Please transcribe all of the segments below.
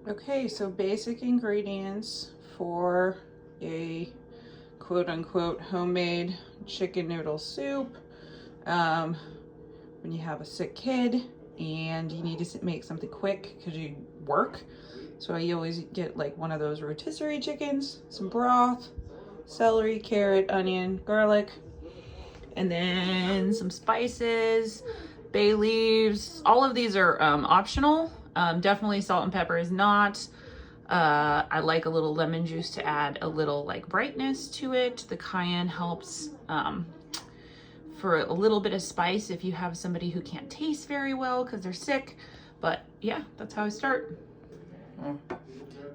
Okay, so basic ingredients for a quote-unquote homemade chicken noodle soup. When you have a sick kid and you need to make something quick because you work. So I always get like one of those rotisserie chickens, some broth, celery, carrot, onion, garlic, and then some spices, bay leaves. All of these are optional. Definitely salt and pepper is not. I like a little lemon juice to add a little like brightness to it. The cayenne helps for a little bit of spice if you have somebody who can't taste very well because they're sick. But yeah, that's how I start.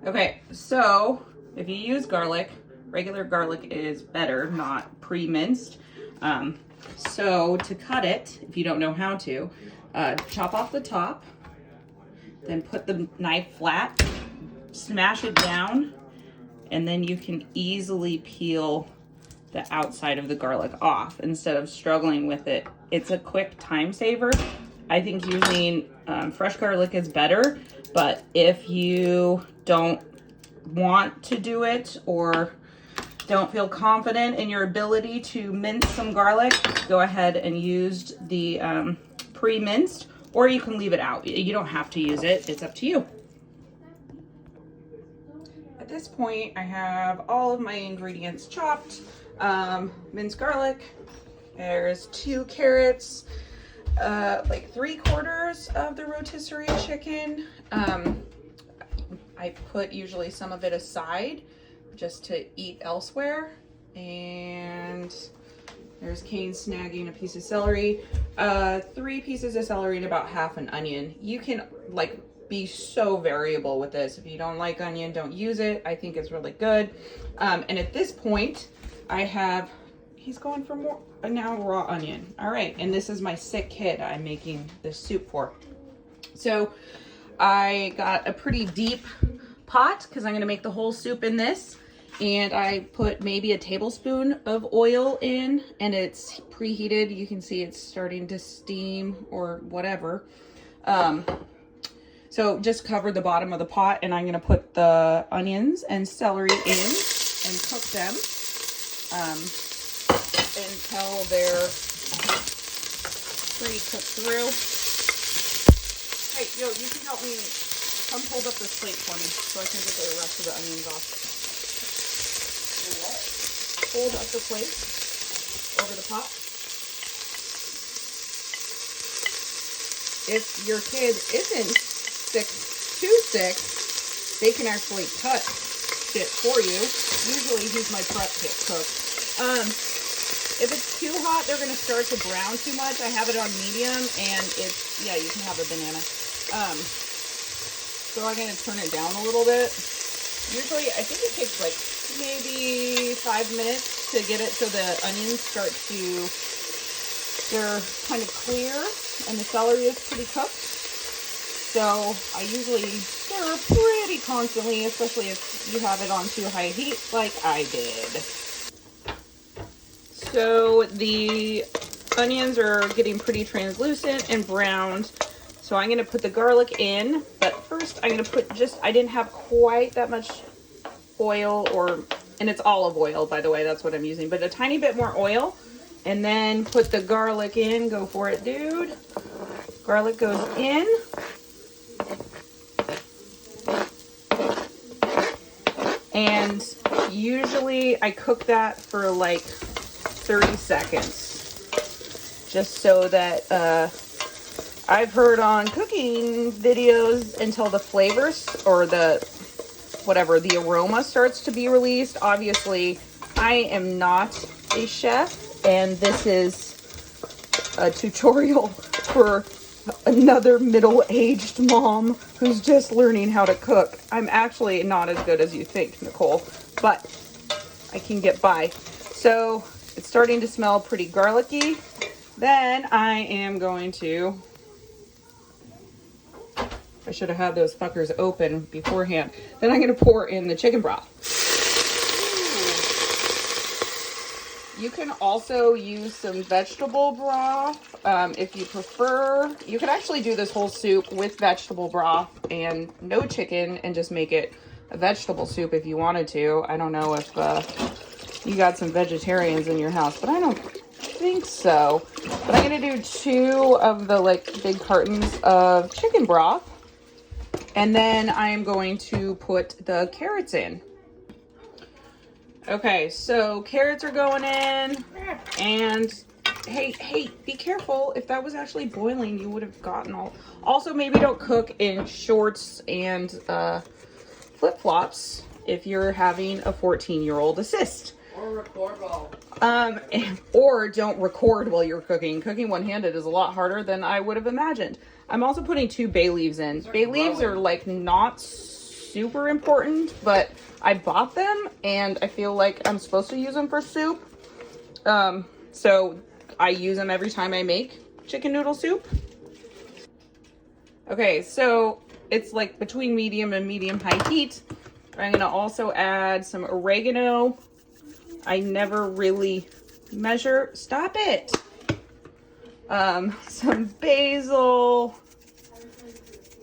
Okay, so if you use garlic, regular garlic is better, not pre-minced. So to cut it, if you don't know how to, chop off the top, then put the knife flat, smash it down, and then you can easily peel the outside of the garlic off instead of struggling with it. It's a quick time saver. I think using fresh garlic is better, but if you don't want to do it or don't feel confident in your ability to mince some garlic, go ahead and use the pre-minced, or you can leave it out. You don't have to use it, it's up to you. At this point, I have all of my ingredients chopped. Minced garlic, there's 2 carrots, like 3/4 of the rotisserie chicken. I put usually some of it aside just to eat elsewhere. And there's Kane snagging a piece of celery, 3 pieces of celery and about half an onion. You can like be so variable with this. If you don't like onion, don't use it. I think it's really good. And at this point, I have, he's going for more, now raw onion. All right, and this is my sick kid I'm making this soup for. So I got a pretty deep pot because I'm gonna make the whole soup in this. And I put maybe a tablespoon of oil in, and it's preheated. You can see it's starting to steam or whatever. So just cover the bottom of the pot, and I'm gonna put the onions and celery in and cook them until they're pretty cooked through. Hey, yo, you can help me. Come hold up this plate for me so I can get the rest of the onions off. Hold up the plate over the pot. If your kid isn't too sick, they can actually cut it for you. Usually he's my prep kit cook. If it's too hot, they're going to start to brown too much. I have it on medium, and it's, yeah, you can have a banana. So I'm going to turn it down a little bit. Usually, I think it takes like maybe 5 minutes to get it so the onions start to, they're kind of clear, and the celery is pretty cooked. So I usually stir pretty constantly, especially if you have it on too high heat like I did. So the onions are getting pretty translucent and browned. So I'm gonna put the garlic in, but first I'm gonna put I didn't have quite that much oil, and it's olive oil, by the way, that's what I'm using, but a tiny bit more oil, and then put the garlic in. Go for it, dude. Garlic goes in. And usually I cook that for like 30 seconds, just so that I've heard on cooking videos until the flavors or the aroma starts to be released. Obviously, I am not a chef, and this is a tutorial for another middle-aged mom who's just learning how to cook. I'm actually not as good as you think, Nicole, but I can get by. So it's starting to smell pretty garlicky. Then I am going to, I should have had those fuckers open beforehand. Then I'm going to pour in the chicken broth. You can also use some vegetable broth if you prefer. You could actually do this whole soup with vegetable broth and no chicken and just make it a vegetable soup if you wanted to. I don't know if you got some vegetarians in your house, but I don't think so. But I'm gonna do 2 of the like big cartons of chicken broth, and then I am going to put the carrots in. Okay, so carrots are going in, and hey, be careful. If that was actually boiling, you would have gotten all. Also, maybe don't cook in shorts and flip-flops if you're having a 14-year-old assist. Or record while. Or don't record while you're cooking. Cooking one-handed is a lot harder than I would have imagined. I'm also putting 2 bay leaves in. Bay leaves are like not super important, but I bought them and I feel like I'm supposed to use them for soup. So I use them every time I make chicken noodle soup. Okay, so it's like between medium and medium-high heat. I'm gonna also add some oregano. I never really measure. Stop it. Some basil,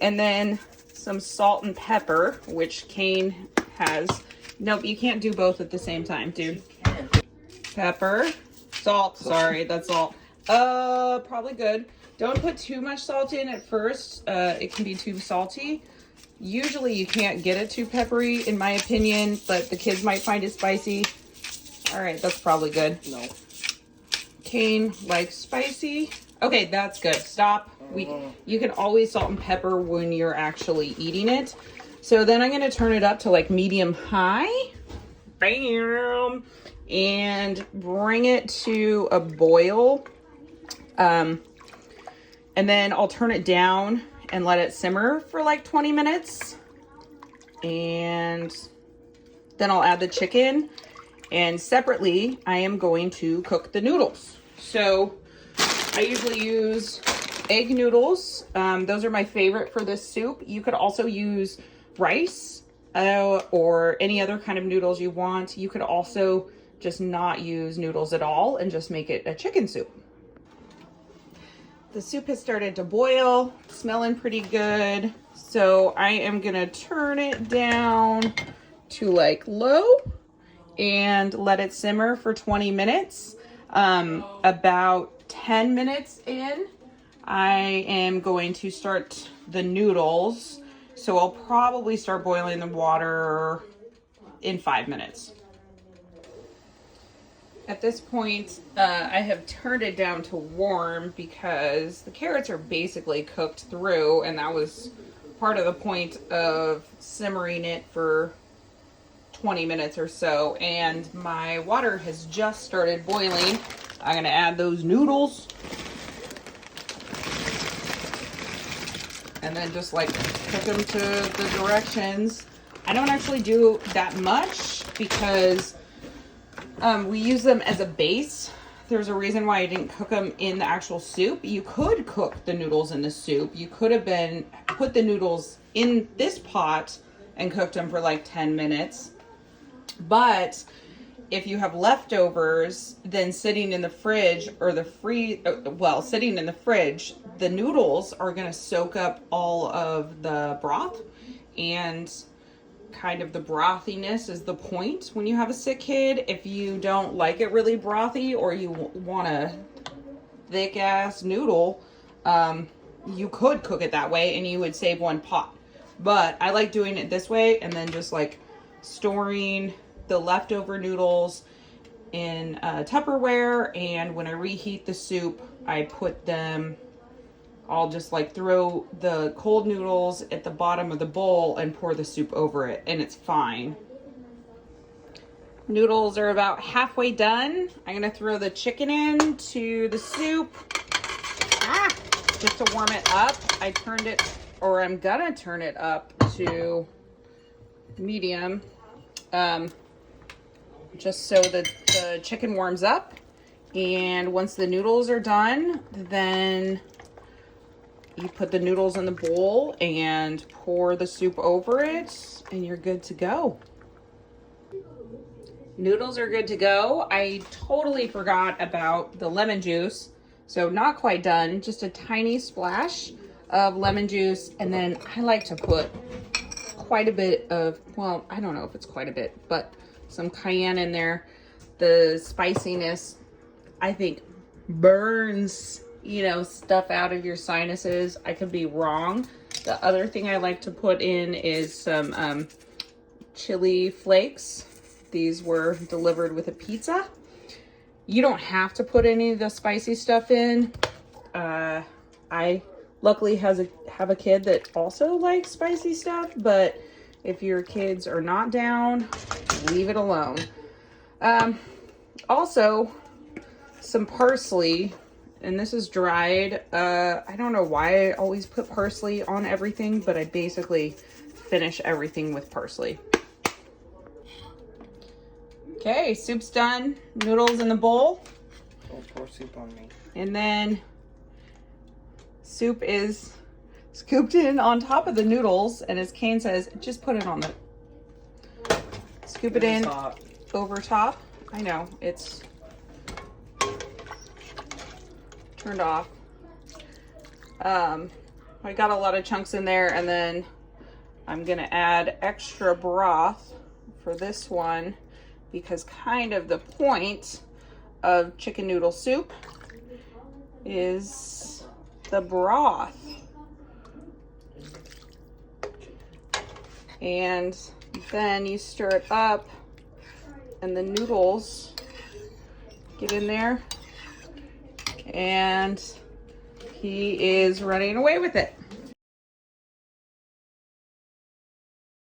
and then some salt and pepper, which Kane has. Nope, you can't do both at the same time, dude. Pepper, salt. Sorry, that's salt. Probably good. Don't put too much salt in at first. It can be too salty. Usually you can't get it too peppery, in my opinion, but the kids might find it spicy. All right, that's probably good. No. Kane likes spicy. Okay, that's good. Stop. You can always salt and pepper when you're actually eating it. So then I'm going to turn it up to like medium high. Bam. And bring it to a boil. And then I'll turn it down and let it simmer for like 20 minutes. And then I'll add the chicken. And separately, I am going to cook the noodles. So I usually use egg noodles. Those are my favorite for this soup. You could also use rice or any other kind of noodles you want. You could also just not use noodles at all and just make it a chicken soup. The soup has started to boil, smelling pretty good. So I am gonna turn it down to like low and let it simmer for 20 minutes. About 10 minutes in, I am going to start the noodles. So I'll probably start boiling the water in 5 minutes. At this point, I have turned it down to warm because the carrots are basically cooked through, and that was part of the point of simmering it for 20 minutes or so. And my water has just started boiling. I'm gonna add those noodles. And then just like cook them to the directions. I don't actually do that much because we use them as a base. There's a reason why I didn't cook them in the actual soup. You could cook the noodles in the soup. You could have put the noodles in this pot and cooked them for like 10 minutes. But if you have leftovers, then sitting in the fridge or sitting in the fridge, the noodles are going to soak up all of the broth, and kind of the brothiness is the point when you have a sick kid. If you don't like it really brothy or you want a thick ass noodle, you could cook it that way and you would save one pot. But I like doing it this way and then just like storing the leftover noodles in Tupperware, and when I reheat the soup, I put them, I'll just like throw the cold noodles at the bottom of the bowl and pour the soup over it, and it's fine. Noodles are about halfway done. I'm gonna throw the chicken in to the soup. Just to warm it up. I'm gonna turn it up to medium. Just so that the chicken warms up. And once the noodles are done, then you put the noodles in the bowl and pour the soup over it, and you're good to go. Noodles are good to go. I totally forgot about the lemon juice. So not quite done, just a tiny splash of lemon juice. And then I like to put quite a bit of, well, I don't know if it's quite a bit, but some cayenne in there. The spiciness, I think, burns, you know, stuff out of your sinuses. I could be wrong. The other thing I like to put in is some chili flakes. These were delivered with a pizza. You don't have to put any of the spicy stuff in. I luckily have a kid that also likes spicy stuff, but if your kids are not down, leave it alone. Also, some parsley, and this is dried. I don't know why I always put parsley on everything, but I basically finish everything with parsley. Okay, soup's done. Noodles in the bowl. Don't pour soup on me. And then soup is scooped in on top of the noodles, and as Kane says, just put it on the, scoop it in over top. I know, it's turned off. I got a lot of chunks in there, and then I'm gonna add extra broth for this one, because kind of the point of chicken noodle soup is the broth. And then you stir it up and the noodles get in there, and he is running away with it.